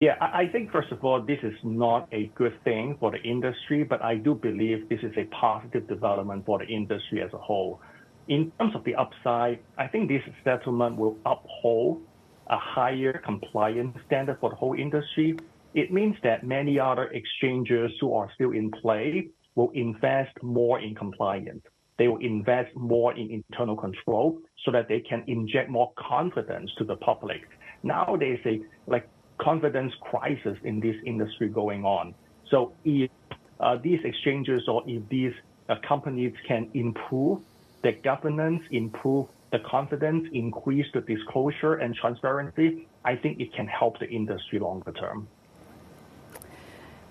Yeah, I think, first of all, this is not a good thing for the industry, but I do believe this is a positive development for the industry as a whole. In terms of the upside, I think this settlement will uphold a higher compliance standard for the whole industry. It means that many other exchanges who are still in play will invest more in compliance. They will invest more in internal control so that they can inject more confidence to the public. Now there's a confidence crisis in this industry going on. So if these exchanges or if these companies can improve the governance, improve the confidence, increase the disclosure and transparency, I think it can help the industry longer term.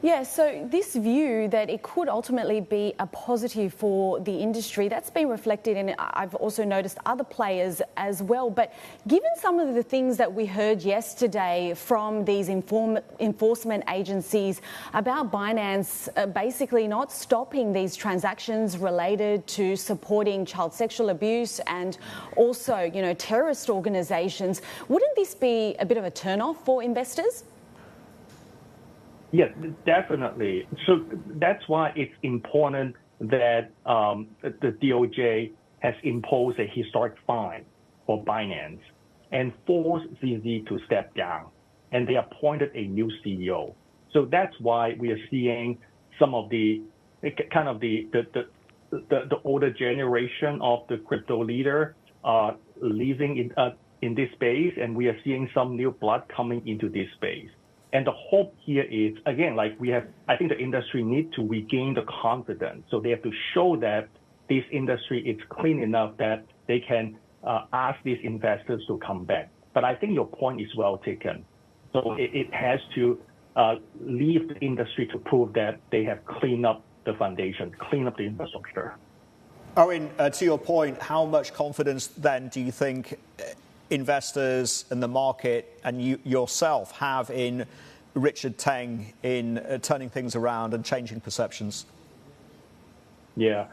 Yeah, so this view that it could ultimately be a positive for the industry, that's been reflected in, I've also noticed, other players as well. But given some of the things that we heard yesterday from these enforcement agencies about Binance basically not stopping these transactions related to supporting child sexual abuse and also, terrorist organisations, wouldn't this be a bit of a turn-off for investors? Yes, definitely. So that's why it's important that the DOJ has imposed a historic fine for Binance and forced ZZ to step down. And they appointed a new CEO. So that's why we are seeing some of the older generation of the crypto leader leaving in this space, and we are seeing some new blood coming into this space. And the hope here is, again, I think the industry needs to regain the confidence. So they have to show that this industry is clean enough that they can ask these investors to come back. But I think your point is well taken. So it has to leave the industry to prove that they have cleaned up the foundation, cleaned up the infrastructure. Owen, to your point, how much confidence then do you think investors and the market and you yourself have in Richard Teng in turning things around and changing perceptions? Yeah,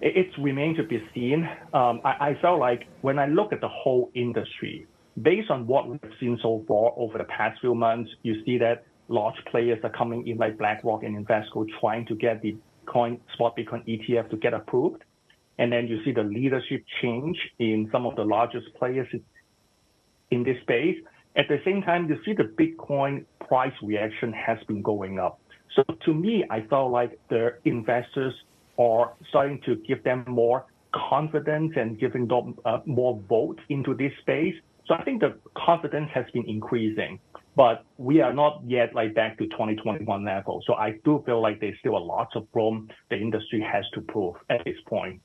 it's remained to be seen. I felt like when I look at the whole industry, based on what we've seen so far over the past few months, you see that large players are coming in like BlackRock and Invesco trying to get the spot Bitcoin ETF to get approved. And then you see the leadership change in some of the largest players in this space. At the same time, you see the Bitcoin price reaction has been going up. So to me, I felt like the investors are starting to give them more confidence and giving them more votes into this space. So I think the confidence has been increasing, but we are not yet back to 2021 level. So I do feel like there's still a lot of room the industry has to prove at this point.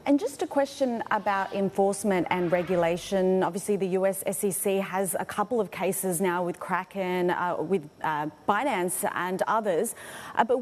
And just a question about enforcement and regulation. Obviously, the US SEC has a couple of cases now with Kraken, with Binance and others. But